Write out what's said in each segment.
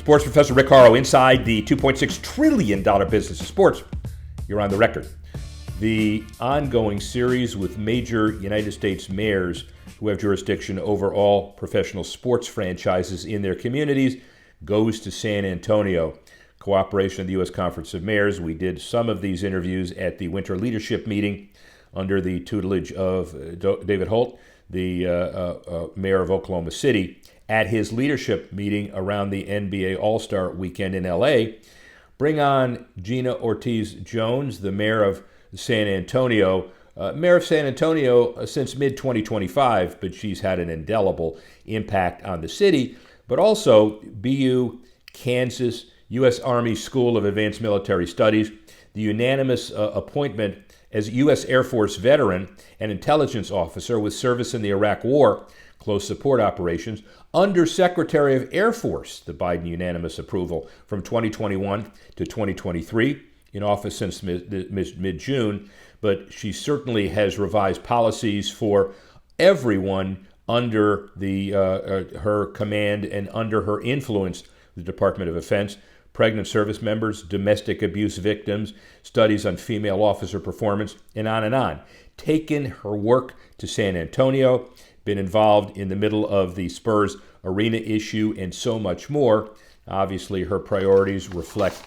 Sports professor Rick Horrow inside the $2.6 trillion business of sports. You're on the record. The ongoing series with major United States mayors who have jurisdiction over all professional sports franchises in their communities goes to San Antonio. Cooperation of the U.S. Conference of Mayors. We did some of these interviews at the winter leadership meeting under the tutelage of David Holt, the mayor of Oklahoma City, at his leadership meeting around the NBA All-Star weekend in L.A. Bring on Gina Ortiz Jones, the mayor of San Antonio. Mayor of San Antonio since mid-2025, but she's had an indelible impact on the city. But also BU, Kansas, U.S. Army School of Advanced Military Studies, the unanimous appointment as U.S. Air Force veteran and intelligence officer with service in the Iraq War, close support operations, Undersecretary of Air Force, the Biden unanimous approval from 2021 to 2023, in office since mid-June, but she certainly has revised policies for everyone under her command and under her influence, the Department of Defense, pregnant service members, domestic abuse victims, studies on female officer performance, and on and on. Taken her work to San Antonio, been involved in the middle of the Spurs arena issue, and so much more. Obviously, her priorities reflect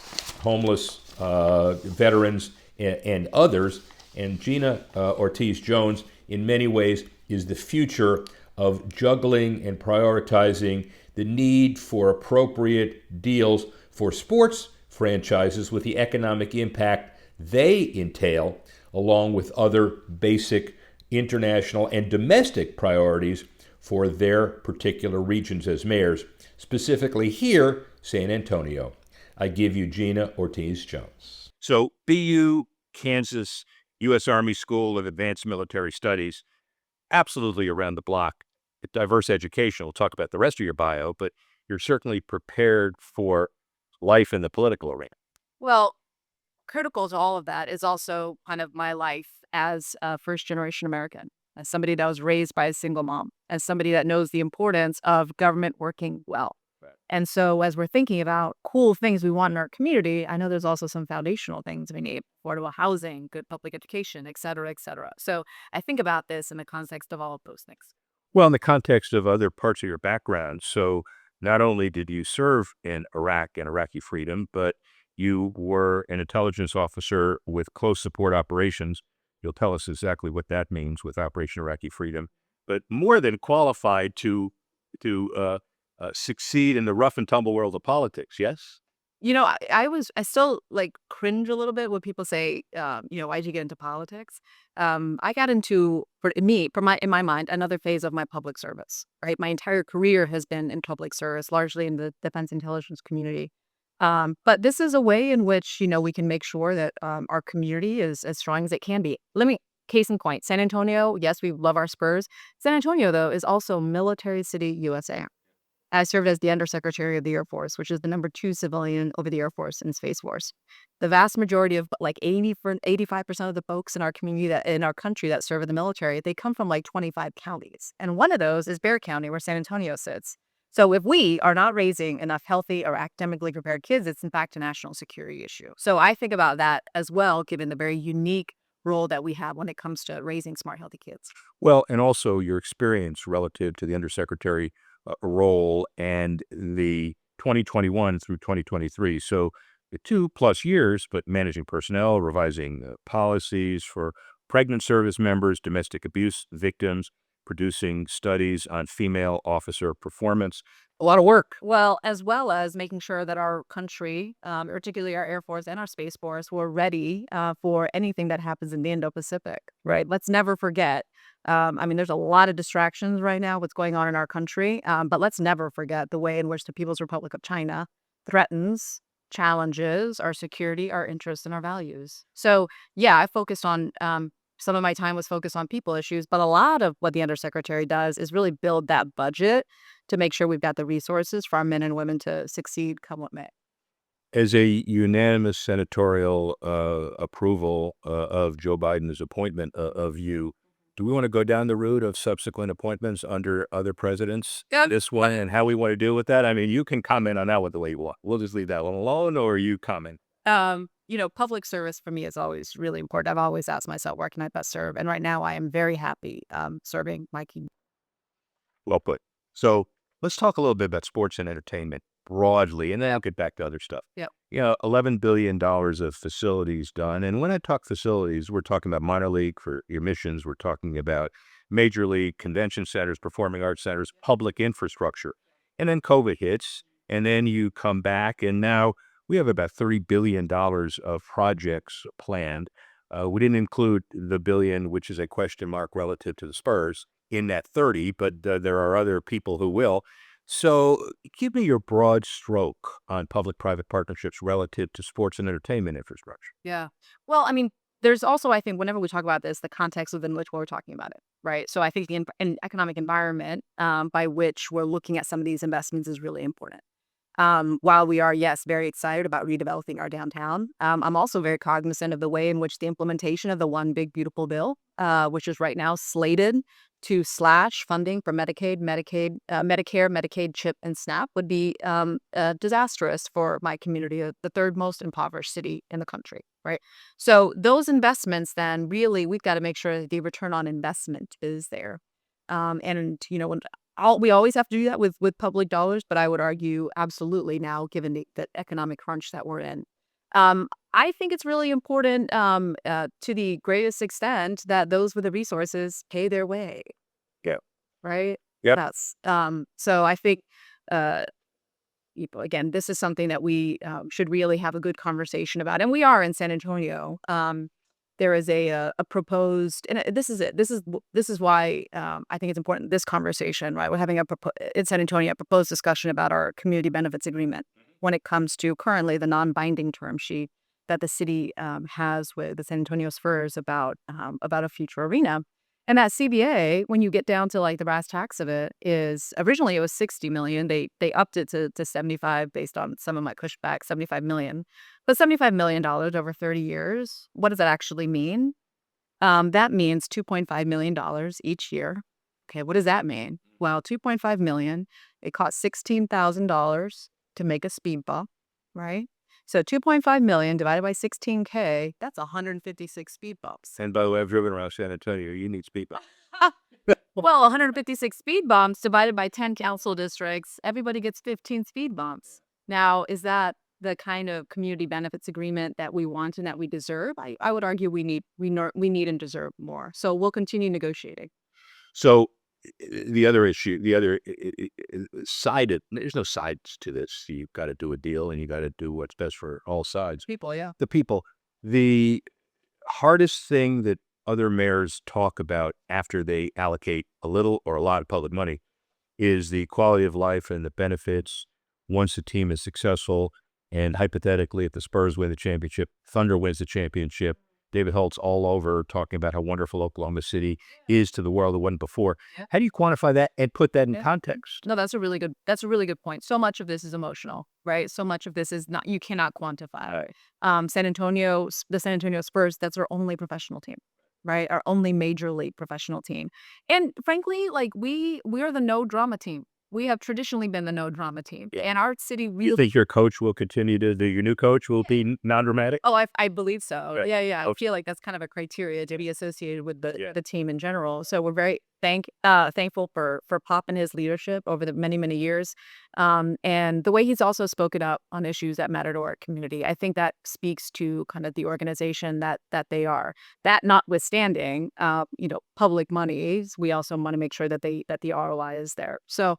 homeless veterans and others. And Gina Ortiz Jones, in many ways, is the future of juggling and prioritizing the need for appropriate deals for sports franchises with the economic impact they entail, along with other basic international and domestic priorities for their particular regions as mayors, specifically here, San Antonio. I give you Gina Ortiz Jones. So BU, Kansas, U.S. Army School of Advanced Military Studies, absolutely around the block. Diverse education. We'll talk about the rest of your bio, but you're certainly prepared for life in the political arena. Well, critical to all of that is also kind of my life as a first-generation American, as somebody that was raised by a single mom, as somebody that knows the importance of government working well. Right. And so as we're thinking about cool things we want in our community, I know there's also some foundational things we need: affordable housing, good public education, et cetera, et cetera. So I think about this in the context of all of those things. Well, in the context of other parts of your background, so not only did you serve in Iraq and Iraqi freedom, but you were an intelligence officer with close support operations. You'll tell us exactly what that means with Operation Iraqi Freedom, but more than qualified to succeed in the rough and tumble world of politics, yes? You know, I still like cringe a little bit when people say, why'd you get into politics? I got into, in my mind, another phase of my public service, right? My entire career has been in public service, largely in the defense intelligence community. But this is a way in which, we can make sure that our community is as strong as it can be. Case in point, San Antonio, yes, we love our Spurs. San Antonio, though, is also Military City, USA. I served as the Undersecretary of the Air Force, which is the number 2 civilian over the Air Force and Space Force. The vast majority of 85% of the folks in our community in our country that serve in the military, they come from 25 counties. And one of those is Bexar County, where San Antonio sits. So if we are not raising enough healthy or academically prepared kids, it's in fact a national security issue. So I think about that as well, given the very unique role that we have when it comes to raising smart, healthy kids. Well, and also your experience relative to the Undersecretary role and the 2021 through 2023. So 2+ years, but managing personnel, revising policies for pregnant service members, domestic abuse victims, producing studies on female officer performance. A lot of work. Well as making sure that our country, particularly our Air Force and our Space Force, were ready for anything that happens in the Indo-Pacific, right? Let's never forget. There's a lot of distractions right now, what's going on in our country, but let's never forget the way in which the People's Republic of China threatens, challenges our security, our interests, and our values. So, yeah, I focused on some of my time was focused on people issues, but a lot of what the Undersecretary does is really build that budget to make sure we've got the resources for our men and women to succeed come what may. As a unanimous senatorial approval of Joe Biden's appointment of you Do we want to go down the route of subsequent appointments under other presidents? Yeah. This one and how we want to deal with that? I mean, you can comment on that one the way you want. We'll just leave that one alone, or you comment. Public service for me is always really important. I've always asked myself, where can I best serve? And right now I am very happy serving my community. Well put. So let's talk a little bit about sports and entertainment broadly, and then I'll get back to other stuff. Yep. $11 billion of facilities done. And when I talk facilities, we're talking about minor league for your missions. We're talking about major league convention centers, performing arts centers, public infrastructure. And then COVID hits, and then you come back, and now we have about $30 billion of projects planned. We didn't include the billion, which is a question mark relative to the Spurs, in that 30, but there are other people who will. So give me your broad stroke on public-private partnerships relative to sports and entertainment infrastructure. Yeah. Well, I mean, there's also, I think, whenever we talk about this, the context within which we're talking about it, right? So I think the economic environment by which we're looking at some of these investments is really important. While we are, yes, very excited about redeveloping our downtown, I'm also very cognizant of the way in which the implementation of the One Big Beautiful Bill, which is right now slated to slash funding for Medicaid, Medicare, Medicaid, CHIP, and SNAP would be disastrous for my community, the third most impoverished city in the country, right? So those investments, then, really, we've got to make sure that the return on investment is there. We always have to do that with public dollars, but I would argue absolutely now, given the economic crunch that we're in. I think it's really important to the greatest extent that those with the resources pay their way. Yeah. Right? Yep. That's so I think again, this is something that we should really have a good conversation about. And we are in San Antonio. There is a proposed, and this is it. This is why I think it's important, this conversation, right? We're having in San Antonio a proposed discussion about our community benefits agreement when it comes to currently the non-binding term sheet that the city has with the San Antonio Spurs about a future arena. And that CBA, when you get down to like the brass tacks of it, is originally it was $60 million. They upped it to 75 based on some of my pushback, $75 million. But $75 million over 30 years, what does that actually mean? That means $2.5 million each year. Okay, what does that mean? Well, $2.5 million, it costs $16,000 to make a speed bump, right? So $2.5 million divided by 16K, that's 156 speed bumps. And by the way, I've driven around San Antonio. You need speed bumps. Well, 156 speed bumps divided by 10 council districts, everybody gets 15 speed bumps. Now, is that the kind of community benefits agreement that we want and that we deserve? I would argue we need and deserve more. So we'll continue negotiating. So the other issue, the other side, there's no sides to this. You've got to do a deal, and you got to do what's best for all sides. People, yeah. The people. The hardest thing that other mayors talk about after they allocate a little or a lot of public money is the quality of life and the benefits once the team is successful. And hypothetically, if the Spurs win the championship, Thunder wins the championship, David Holt's all over talking about how wonderful Oklahoma City is to the world it wasn't before. Yeah. How do you quantify that and put that in context? No, that's a really good point. So much of this is emotional, right? So much of this is not, you cannot quantify. Right. The San Antonio Spurs, that's our only professional team, right? Our only major league professional team. And frankly, like we are the no drama team. We have traditionally been the no drama team, and our city really. You think your coach will continue to do? Your new coach will be non-dramatic? Oh, I believe so. Right. Yeah. Okay. I feel like that's kind of a criteria to be associated with the team in general. So we're very thankful for Pop and his leadership over the many years, and the way he's also spoken up on issues that matter to our community. I think that speaks to kind of the organization that they are. That notwithstanding, public monies, we also want to make sure that the ROI is there. So.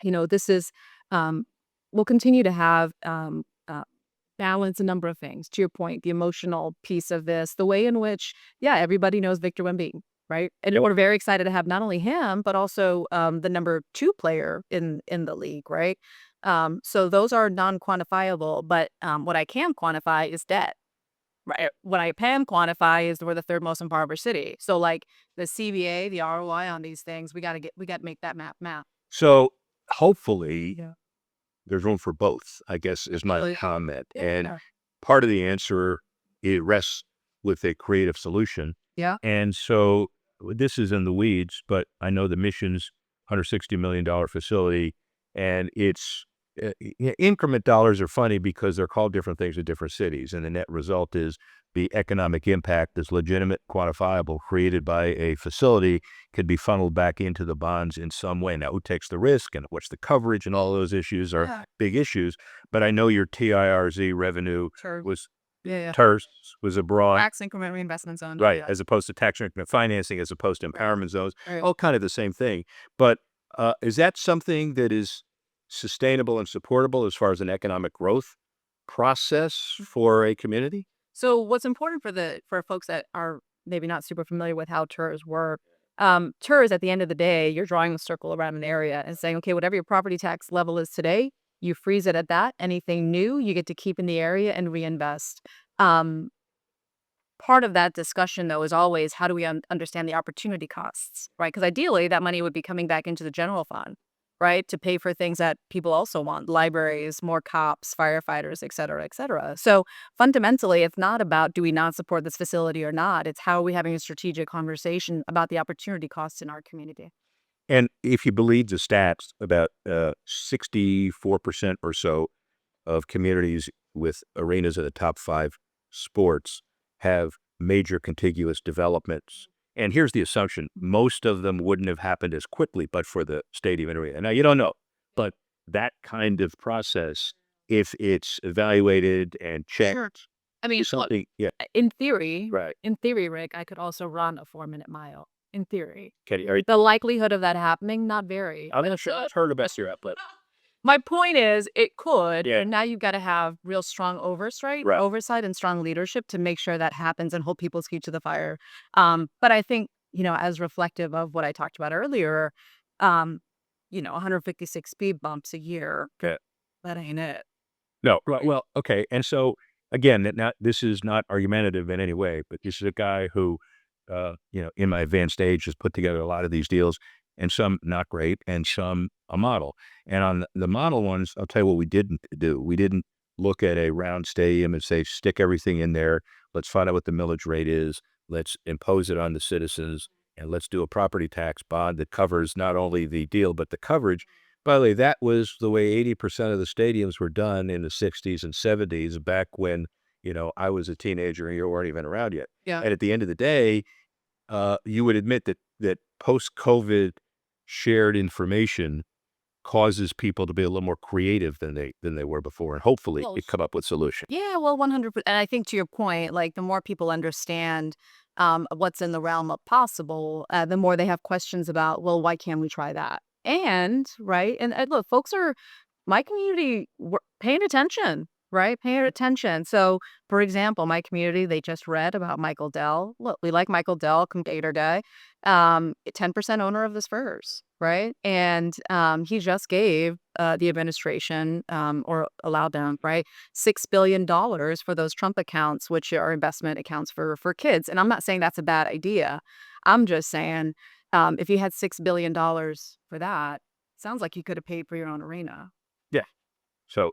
This is, we'll continue to have balance a number of things. To your point, the emotional piece of this, the way in which, everybody knows Victor Wembanyama, right? And we're very excited to have not only him, but also the number 2 player in the league, right? So those are non-quantifiable, but what I can quantify is debt. Right. What I can quantify is we're the third most impoverished city. So like the CBA, the ROI on these things, we got to make that map. So hopefully there's room for both, I guess, is my comment. Yeah. And part of the answer, it rests with a creative solution. Yeah. And so this is in the weeds, but I know the Mission's $160 million facility, and it's increment dollars are funny because they're called different things in different cities, and the net result is the economic impact is legitimate, quantifiable, created by a facility, could be funneled back into the bonds in some way. Now, who takes the risk and what's the coverage and all those issues are big issues, but I know your TIRZ revenue was TERS was abroad. Tax increment reinvestment zone. Right, as opposed to tax increment financing, as opposed to empowerment zones, all kind of the same thing. But is that something that is sustainable and supportable as far as an economic growth process for a community? So what's important for folks that are maybe not super familiar with how TERS work, TERS, at the end of the day, you're drawing a circle around an area and saying, okay, whatever your property tax level is today, you freeze it at that. Anything new, you get to keep in the area and reinvest. Part of that discussion, though, is always how do we understand the opportunity costs, right? Because ideally, that money would be coming back into the general fund, right, to pay for things that people also want: libraries, more cops, firefighters, et cetera, et cetera. So fundamentally, it's not about do we not support this facility or not. It's how are we having a strategic conversation about the opportunity costs in our community. And if you believe the stats, about 64% or so of communities with arenas in the top 5 sports have major contiguous developments. And here's the assumption: most of them wouldn't have happened as quickly but for the stadium and arena. Now, you don't know, but that kind of process, if it's evaluated and checked, Sure. I mean, look, something, in theory, right. Rick, I could also run a 4-minute mile. In theory, The likelihood of that happening, not very. I'm not sure I've heard about your outlet. My point is, it could, Yeah. and now you've got to have real strong oversight and strong leadership to make sure that happens and hold people's feet to the fire. But I think, as reflective of what I talked about earlier, 156 speed bumps a year, that ain't it. No, well, okay. And so, again, this is not argumentative in any way, but this is a guy who, in my advanced age, has put together a lot of these deals, and some not great, and some a model. And on the model ones, I'll tell you what we didn't do. We didn't look at a round stadium and say, stick everything in there. Let's find out what the millage rate is. Let's impose it on the citizens, and let's do a property tax bond that covers not only the deal, but the coverage. By the way, that was the way 80% of the stadiums were done in the 60s and 70s, back when, I was a teenager and you weren't even around yet. Yeah. And at the end of the day, you would admit that post-COVID shared information causes people to be a little more creative than they were before, and hopefully come up with solutions. Yeah, well, 100%. And I think to your point, like the more people understand what's in the realm of possible, the more they have questions about, well, why can't we try that? And look, my community paying attention, right? Paying attention. So, for example, my community, they just read about Michael Dell. Look, we like Michael Dell, Gator Day, 10% owner of the Spurs, right? And he just gave the administration, or allowed them, right, $6 billion for those Trump accounts, which are investment accounts for kids. And I'm not saying that's a bad idea. I'm just saying, if you had $6 billion for that, sounds like you could have paid for your own arena. Yeah. So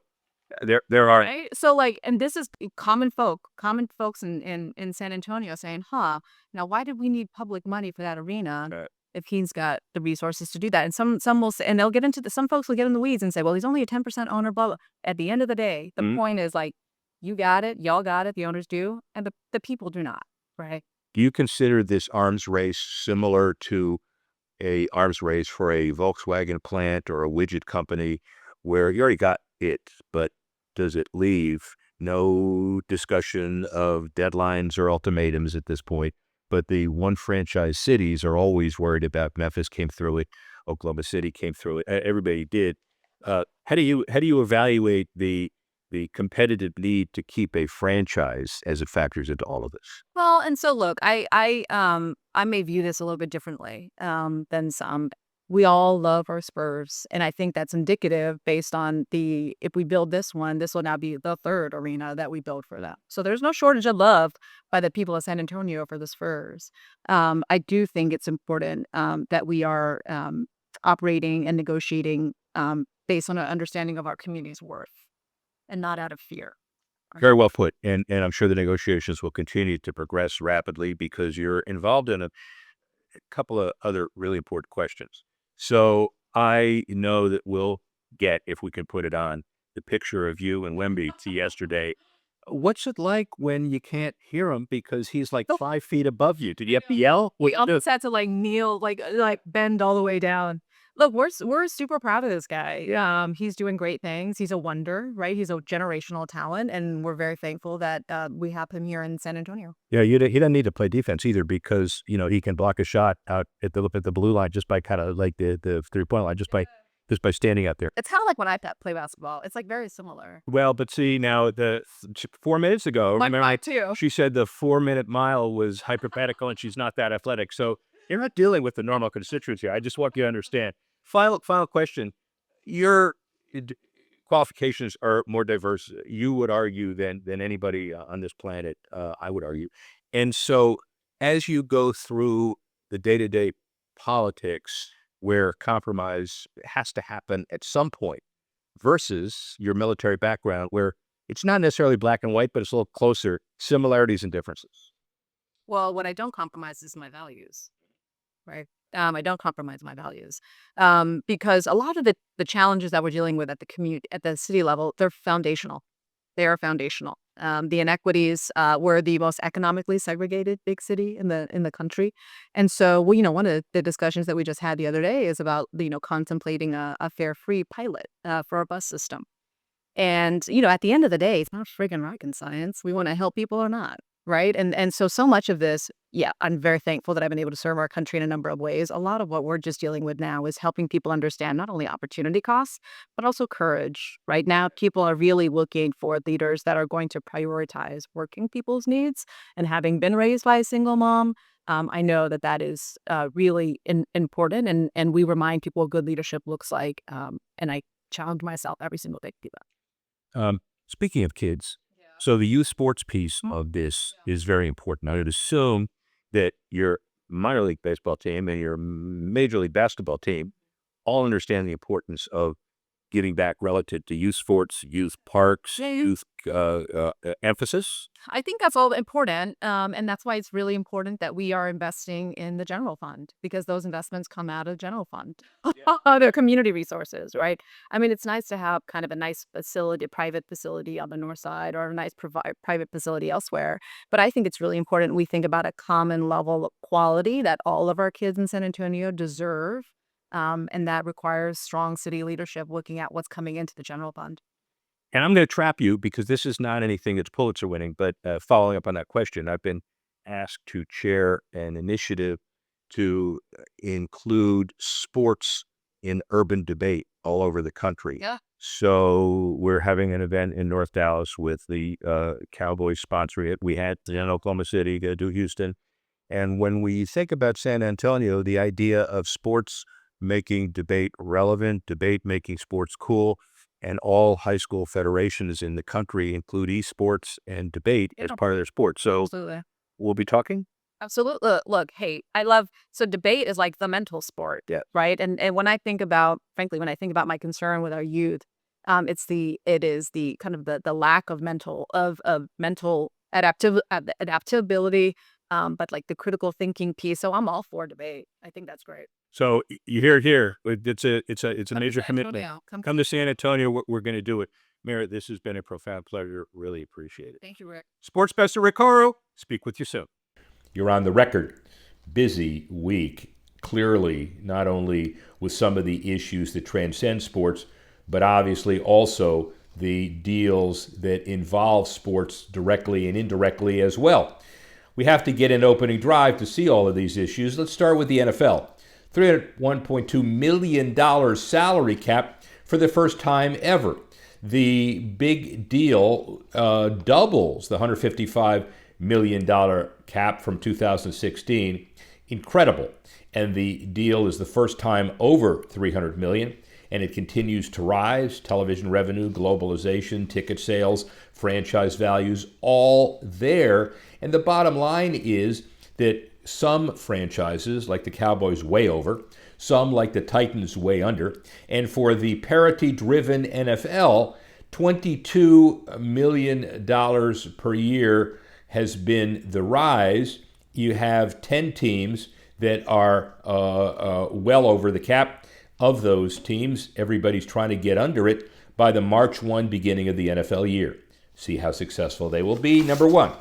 there are. Right? So and this is common folks in San Antonio saying, now why did we need public money for that arena if he's got the resources to do that? And some will say, and they'll get into some folks will get in the weeds and say, well, he's only a 10% owner, blah, blah. At the end of the day, the point is you got it, y'all got it, the owners do, and the people do not, right? Do you consider this arms race similar to a arms race for a Volkswagen plant or a widget company, where you already got it, but does it leave no discussion of deadlines or ultimatums at this point? But the one franchise cities are always worried about. Memphis came through it, Oklahoma City came through it. Everybody did. How do you evaluate the competitive need to keep a franchise as it factors into all of this? Well, and so look, I may view this a little bit differently than some. We all love our Spurs, and I think that's indicative based on if we build this one, this will now be the 3rd arena that we build for them. So there's no shortage of love by the people of San Antonio for the Spurs. I do think it's important that we are operating and negotiating based on an understanding of our community's worth and not out of fear. Very well put. And I'm sure the negotiations will continue to progress rapidly because you're involved in a couple of other really important questions. So I know that we'll get, if we can put it on, the picture of you and Wemby to yesterday. What's it like when you can't hear him because he's like 5 feet above you? Did you have to yell? We almost had to like kneel, like bend all the way down. Look, we're super proud of this guy. He's doing great things. He's a wonder, right? He's a generational talent, and we're very thankful that we have him here in San Antonio. Yeah, he doesn't need to play defense either because, he can block a shot out at the blue line just by kind of like the 3-point line, just by standing out there. It's kind of like when I play basketball. It's like very similar. Well, but see, now 4 minutes ago, remember, too. she said the 4-minute mile was hypothetical and she's not that athletic. So you're not dealing with the normal constituency. I just want you to understand. Final question. Your qualifications are more diverse, you would argue, than anybody on this planet, I would argue. And so as you go through the day-to-day politics where compromise has to happen at some point versus your military background where it's not necessarily black and white, but it's a little closer, similarities and differences. Well, what I don't compromise is my values, right? I don't compromise my values because a lot of the challenges that we're dealing with at the city level, they're foundational. They are foundational. The inequities, we're the most economically segregated big city in the country. And so, one of the discussions that we just had the other day is about, contemplating a fare free pilot for our bus system. And, at the end of the day, it's not friggin' rocket science. We want to help people or not. Right. And so much of this, I'm very thankful that I've been able to serve our country in a number of ways. A lot of what we're just dealing with now is helping people understand not only opportunity costs, but also courage. Right now, people are really looking for leaders that are going to prioritize working people's needs. And having been raised by a single mom, I know that is really important. And we remind people what good leadership looks like. And I challenge myself every single day to do that. Speaking of kids, so the youth sports piece of this is very important. I would assume that your minor league baseball team and your major league basketball team all understand the importance of giving back relative to youth sports, youth parks, youth emphasis. I think that's all important. And that's why it's really important that we are investing in the general fund, because those investments come out of general fund. They're community resources, right? I mean, it's nice to have kind of a nice facility, private facility on the north side or a nice private facility elsewhere. But I think it's really important we think about a common level of quality that all of our kids in San Antonio deserve. And that requires strong city leadership looking at what's coming into the general fund. And I'm going to trap you because this is not anything that's Pulitzer winning, but following up on that question, I've been asked to chair an initiative to include sports in urban debate all over the country. Yeah. So we're having an event in North Dallas with the Cowboys sponsoring it. We had in Oklahoma City, go to Houston. And when we think about San Antonio, the idea of sports making debate relevant, debate making sports cool, and all high school federations in the country include esports and debate as part of their sport. So Absolutely. We'll be talking? Absolutely. Look, hey, so debate is like the mental sport, Yeah. right? And when I think about my concern with our youth, it is the kind of the lack of mental adaptability, but like the critical thinking piece. So I'm all for debate. I think that's great. So you hear it here. It's a major commitment. Come to San Antonio. We're going to do it. Mayor, this has been a profound pleasure. Really appreciate it. Thank you, Rick. Sports Pastor Rick Horrow. Speak with you soon. You're on the record. Busy week, clearly, not only with some of the issues that transcend sports, but obviously also the deals that involve sports directly and indirectly as well. We have to get an opening drive to see all of these issues. Let's start with the NFL. $301.2 million salary cap for the first time ever. The big deal doubles the $155 million cap from 2016. Incredible. And the deal is the first time over $300 million, and it continues to rise. Television revenue, globalization, ticket sales, franchise values, all there. And the bottom line is that some franchises, like the Cowboys, way over. Some, like the Titans, way under. And for the parity-driven NFL, $22 million per year has been the rise. You have 10 teams that are well over the cap. Of those teams, everybody's trying to get under it by the March 1 beginning of the NFL year. See how successful they will be, number one.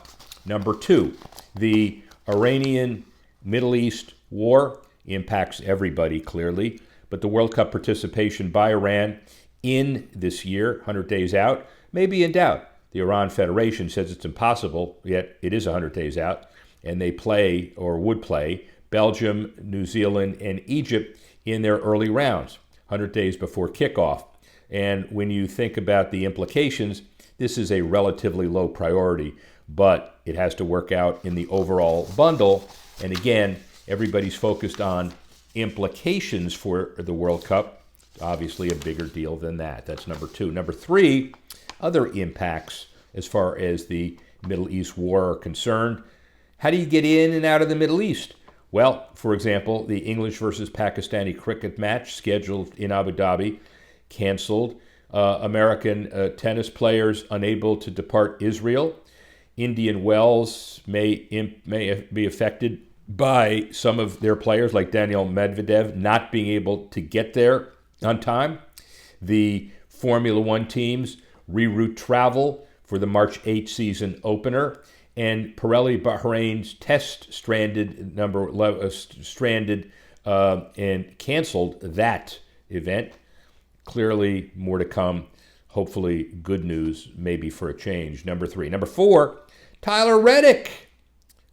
Number two, the Iranian Middle East war impacts everybody clearly, but the World Cup participation by Iran in this year, 100 days out, may be in doubt. The Iran Federation says it's impossible, yet it is 100 days out, and they play, or would play, Belgium, New Zealand, and Egypt in their early rounds, 100 days before kickoff. And when you think about the implications, this is a relatively low priority, but it has to work out in the overall bundle. And again, everybody's focused on implications for the World Cup. Obviously a bigger deal than that. That's number two. Number three, other impacts as far as the Middle East war are concerned. How do you get in and out of the Middle East? Well, for example, the English versus Pakistani cricket match scheduled in Abu Dhabi, canceled. American tennis players unable to depart Israel. Indian Wells may be affected by some of their players, like Daniel Medvedev, not being able to get there on time. The Formula One teams reroute travel for the March 8 season opener. And Pirelli Bahrain's test stranded and canceled that event. Clearly more to come. Hopefully good news, maybe for a change. Number three. Number four, Tyler Reddick.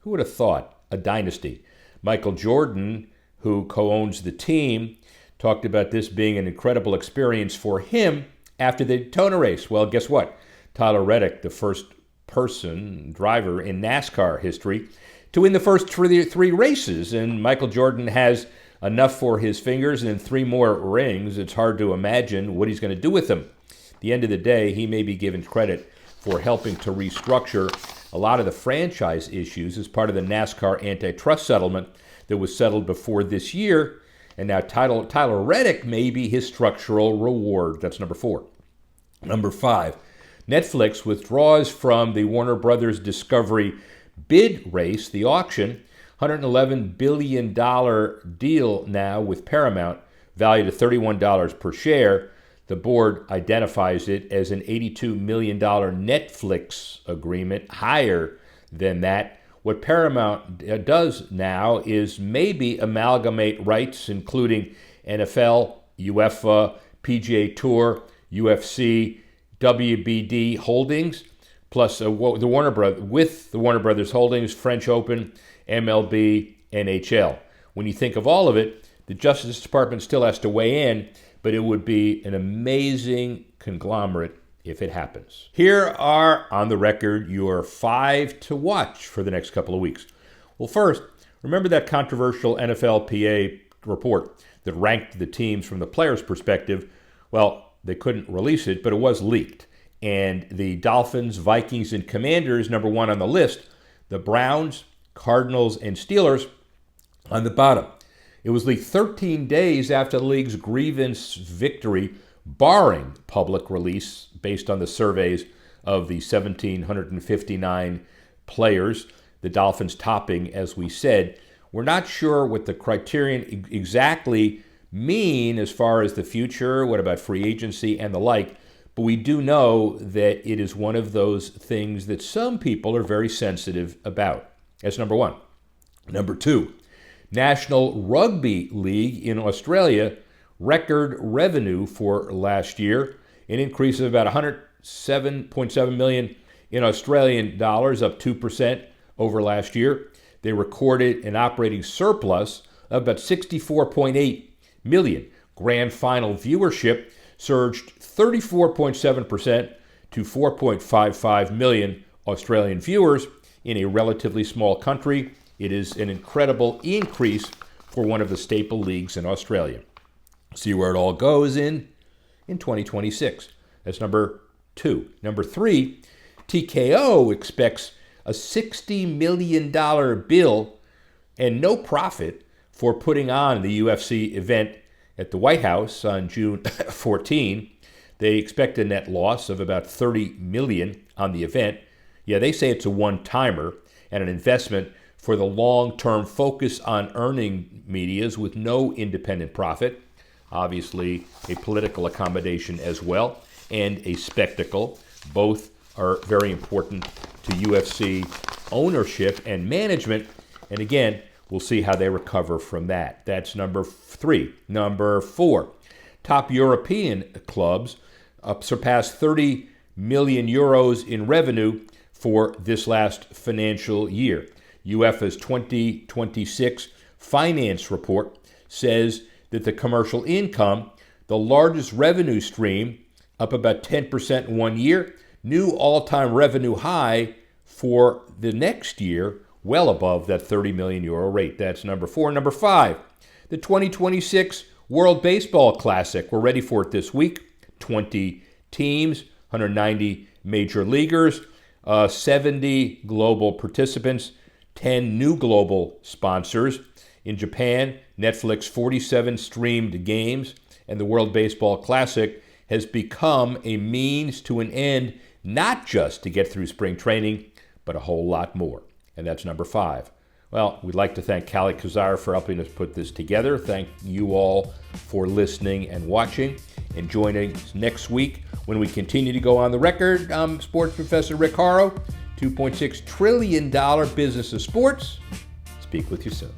Who would have thought? A dynasty. Michael Jordan, who co-owns the team, talked about this being an incredible experience for him after the Daytona race. Well, guess what? Tyler Reddick, the first driver in NASCAR history to win the first three races. And Michael Jordan has enough for his fingers and 3 more rings. It's hard to imagine what he's going to do with them. At the end of the day, he may be given credit for helping to restructure a lot of the franchise issues as part of the NASCAR antitrust settlement that was settled before this year. And now Tyler Reddick may be his structural reward. That's number 4. Number 5, Netflix withdraws from the Warner Brothers Discovery bid race, the auction, $111 billion deal now with Paramount, valued at $31 per share. The board identifies it as an $82 million Netflix agreement, higher than that. What Paramount does now is maybe amalgamate rights, including NFL, UEFA, PGA Tour, UFC, WBD holdings, plus the Warner Brothers holdings, French Open, MLB, NHL. When you think of all of it, the Justice Department still has to weigh in, but it would be an amazing conglomerate if it happens. Here are, on the record, your 5 to watch for the next couple of weeks. Well, first, remember that controversial NFLPA report that ranked the teams from the players' perspective? Well, they couldn't release it, but it was leaked. And the Dolphins, Vikings, and Commanders, number 1 on the list. The Browns, Cardinals, and Steelers on the bottom. It was leaked 13 days after the league's grievance victory, barring public release based on the surveys of the 1,759 players, the Dolphins topping, as we said. We're not sure what the criterion exactly mean as far as the future, what about free agency and the like, but we do know that it is one of those things that some people are very sensitive about. That's number 1. Number 2, National Rugby League in Australia, record revenue for last year, an increase of about 107.7 million in Australian dollars, up 2% over last year. They recorded an operating surplus of about 64.8 million. Grand final viewership surged 34.7% to 4.55 million Australian viewers in a relatively small country. It is an incredible increase for one of the staple leagues in Australia. See where it all goes in 2026. That's number 2. Number 3, TKO expects a $60 million bill and no profit for putting on the UFC event at the White House on June 14. They expect a net loss of about $30 million on the event. Yeah, they say it's a one-timer and an investment for the long-term focus on earning medias with no independent profit, obviously a political accommodation as well, and a spectacle. Both are very important to UFC ownership and management. And again, we'll see how they recover from that. That's number 3. Number 4, top European clubs surpassed 30 million euros in revenue for this last financial year. UEFA's 2026 finance report says that the commercial income, the largest revenue stream, up about 10% in 1 year, new all-time revenue high for the next year, well above that 30 million euro rate. That's number 4. Number 5, the 2026 World Baseball Classic. We're ready for it this week. 20 teams, 190 major leaguers, 70 global participants, 10 new global sponsors. In Japan, Netflix 47 streamed games, and the World Baseball Classic has become a means to an end, not just to get through spring training, but a whole lot more. And that's number 5. Well, we'd like to thank Callie Kazar for helping us put this together. Thank you all for listening and watching. And joining us next week when we continue to go on the record. I'm sports professor Rick Horrow, $2.6 trillion business of sports. Speak with you soon.